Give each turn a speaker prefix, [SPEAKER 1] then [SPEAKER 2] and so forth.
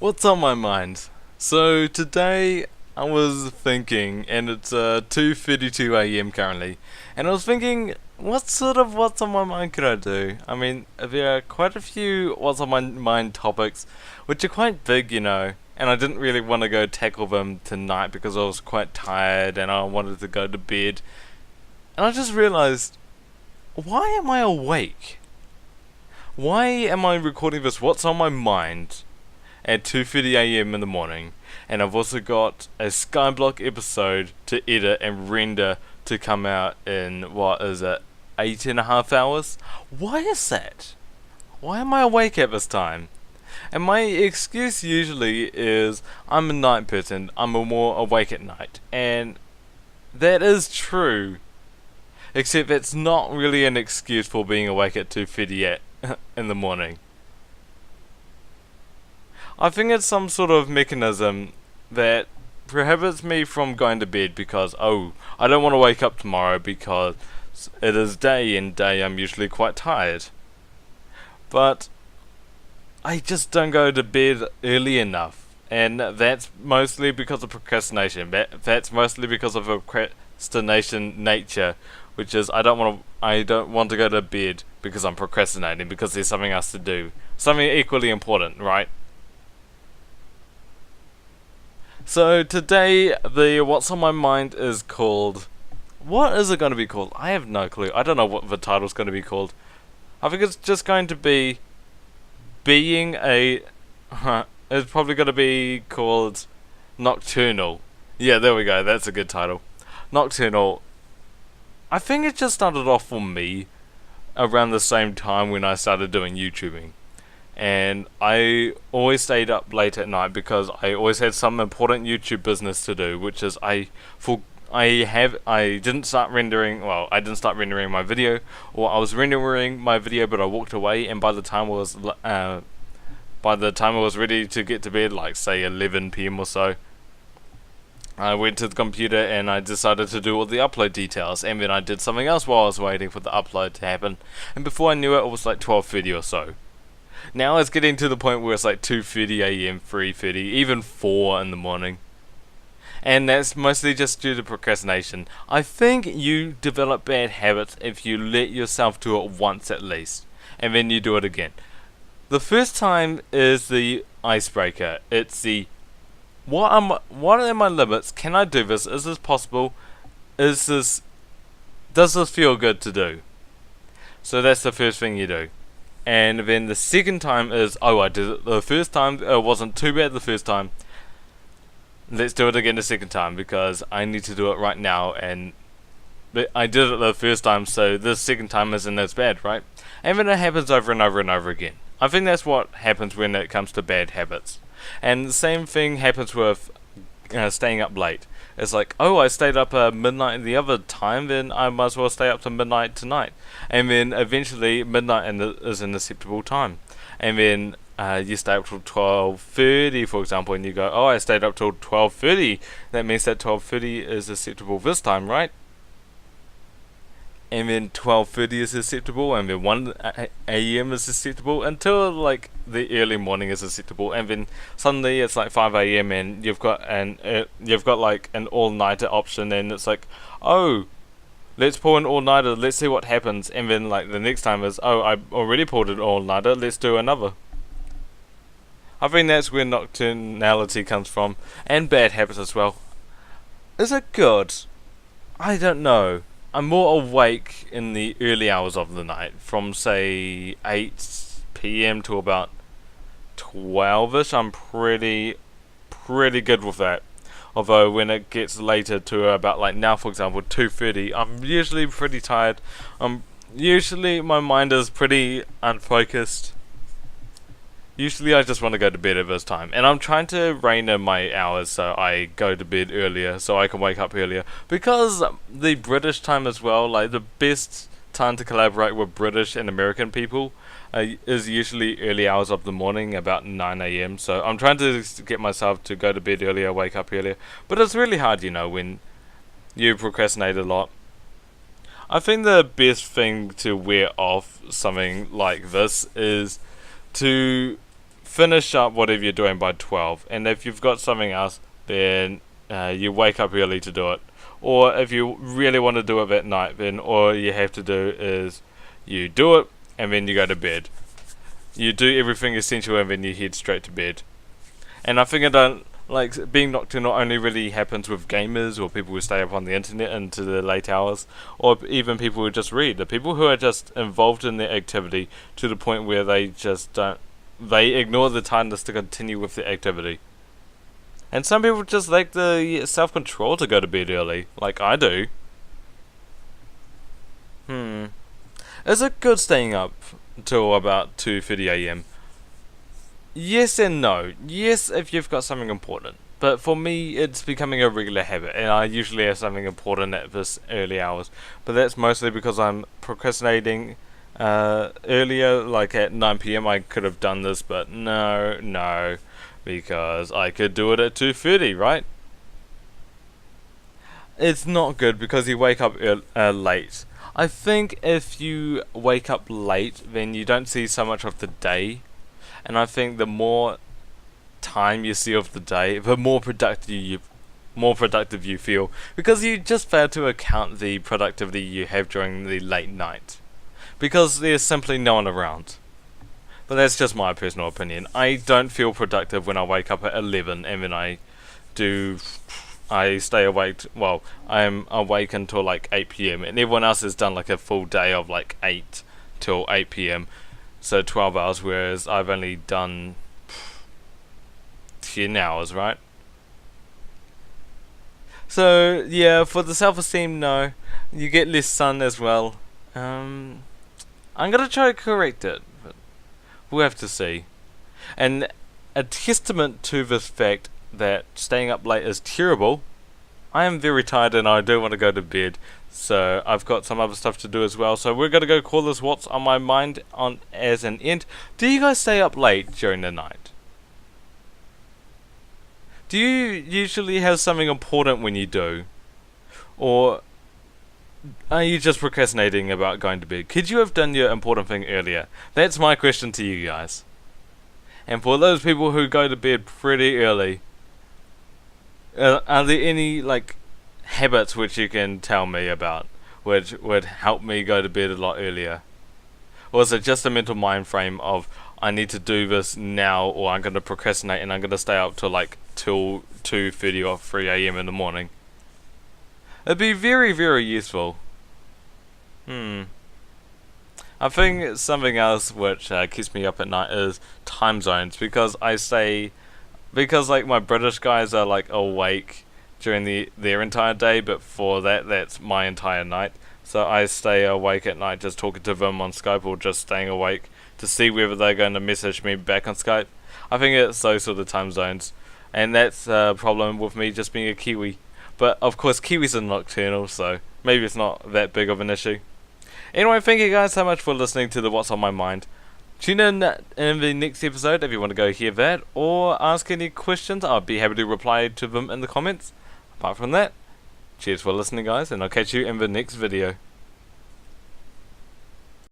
[SPEAKER 1] What's on my mind? So today I was thinking, and it's 2:52 a.m. currently, and I was thinking, what's on my mind could I do? I mean, there are quite a few what's on my mind topics, which are quite big, and I didn't really want to go tackle them tonight because I was quite tired and I wanted to go to bed, and I just realized, why am I awake? Why am I recording this? What's on my mind? At 2:30 a.m. in the morning, and I've also got a Skyblock episode to edit and render to come out in what is it, 8.5 hours? Why is that? Why am I awake at this time? And my excuse usually is I'm a night person. I'm more awake at night, and that is true. Except that's not really an excuse for being awake at 2:30 in the morning. I think it's some sort of mechanism that prohibits me from going to bed because, I don't want to wake up tomorrow because it is day, and day I'm usually quite tired. But I just don't go to bed early enough, and that's mostly because of procrastination. That's mostly because of procrastination nature, which is I don't want to go to bed because I'm procrastinating because there's something else to do, something equally important, right? So today, the what's on my mind is called. What is it going to be called? I have no clue. I don't know what the title's going to be called. I think it's just going to be being a. It's probably going to be called Nocturnal. Yeah, there we go. That's a good title. Nocturnal. I think it just started off for me around the same time when I started doing YouTubing. And I always stayed up late at night because I always had some important YouTube business to do, which is I didn't start rendering. Well, I didn't start rendering my video, or I was rendering my video, but I walked away, and by the time I was ready to get to bed, like say 11 p.m. or so, I went to the computer and I decided to do all the upload details, and then I did something else while I was waiting for the upload to happen, and before I knew it, it was like 12:30 or so. Now it's getting to the point where it's like 2:30 a.m., 3:30, even 4 in the morning. And that's mostly just due to procrastination. I think you develop bad habits if you let yourself do it once at least, and then you do it again. The first time is the icebreaker. It's the what are my limits? Can I do this? Is this possible? Does this feel good to do? So that's the first thing you do. And then the second time is, I did it the first time, it wasn't too bad the first time. Let's do it again the second time because I need to do it right now, and I did it the first time, so this second time isn't as bad, right? And then it happens over and over and over again. I think that's what happens when it comes to bad habits. And the same thing happens with staying up late. It's like, I stayed up midnight the other time, then I might as well stay up to midnight tonight. And then eventually midnight is an acceptable time. And then you stay up till 12:30, for example, and you go, I stayed up till 12:30. That means that 12:30 is acceptable this time, right? And then 12:30 is acceptable, and then 1 a.m. is acceptable until like the early morning is acceptable, and then suddenly it's like 5 a.m. and you've got like an all-nighter option, and it's like, let's pull an all-nighter, let's see what happens, and then like the next time is, I already pulled an all-nighter, let's do another. I think that's where nocturnality comes from, and bad habits as well. Is it good? I don't know. I'm more awake in the early hours of the night, from say 8 p.m. to about 12ish. I'm pretty good with that. Although when it gets later to about like now, for example, 2:30, I'm usually pretty tired. Usually my mind is pretty unfocused. Usually I just want to go to bed at this time, and I'm trying to rein in my hours so I go to bed earlier so I can wake up earlier, because the British time as well, like the best time to collaborate with British and American people is usually early hours of the morning, about 9 a.m. So I'm trying to get myself to go to bed earlier, wake up earlier, but it's really hard, when you procrastinate a lot. I think the best thing to wear off something like this is to finish up whatever you're doing by 12, and if you've got something else, then you wake up early to do it. Or if you really want to do it at night, then all you have to do is you do it and then you go to bed. You do everything essential and then you head straight to bed. And I think I don't like being nocturnal only really happens with gamers or people who stay up on the internet into the late hours, or even people who just read. The people who are just involved in their activity to the point where they just don't, they ignore the tiredness to continue with the activity. And some people just lack the self-control to go to bed early, like I do. Is it good staying up till about 2:30 AM? Yes and no. Yes, if you've got something important. But for me, it's becoming a regular habit, and I usually have something important at this early hours. But that's mostly because I'm procrastinating. Earlier, like at 9 PM, I could have done this, but no, because I could do it at 2:30, right? It's not good because you wake up late. I think if you wake up late, then you don't see so much of the day. And I think the more time you see of the day, the more productive you feel, because you just fail to account the productivity you have during the late night, because there's simply no one around. But that's just my personal opinion. I don't feel productive when I wake up at 11 and then I stay awake. Well, I'm awake until like 8 PM, and everyone else has done like a full day of like 8 till 8 PM. So 12 hours, whereas I've only done 10 hours, right? So, yeah, for the self-esteem, no. You get less sun as well. I'm gonna try to correct it, but we'll have to see. And a testament to this fact that staying up late is terrible, I am very tired and I do want to go to bed. So I've got some other stuff to do as well. So we're going to go call this What's on My Mind on as an end. Do you guys stay up late during the night? Do you usually have something important when you do? Or are you just procrastinating about going to bed? Could you have done your important thing earlier? That's my question to you guys. And for those people who go to bed pretty early, are there any like habits which you can tell me about which would help me go to bed a lot earlier? Or is it just a mental mind frame of I need to do this now, or I'm going to procrastinate and I'm going to stay up till like till 2:30 or 3 AM in the morning? It'd be very, very useful. I think something else which keeps me up at night is time zones, because like my British guys are like awake during their entire day, but for that's my entire night. So I stay awake at night just talking to them on Skype, or just staying awake to see whether they're going to message me back on Skype. I think it's those sort of time zones, and that's a problem with me just being a Kiwi. But of course Kiwis are nocturnal, so maybe it's not that big of an issue. Anyway, thank you guys so much for listening to the What's on My Mind. Tune in the next episode if you want to go hear that, or ask any questions. I'll be happy to reply to them in the comments. Apart from that, cheers for listening guys, and I'll catch you in the next video.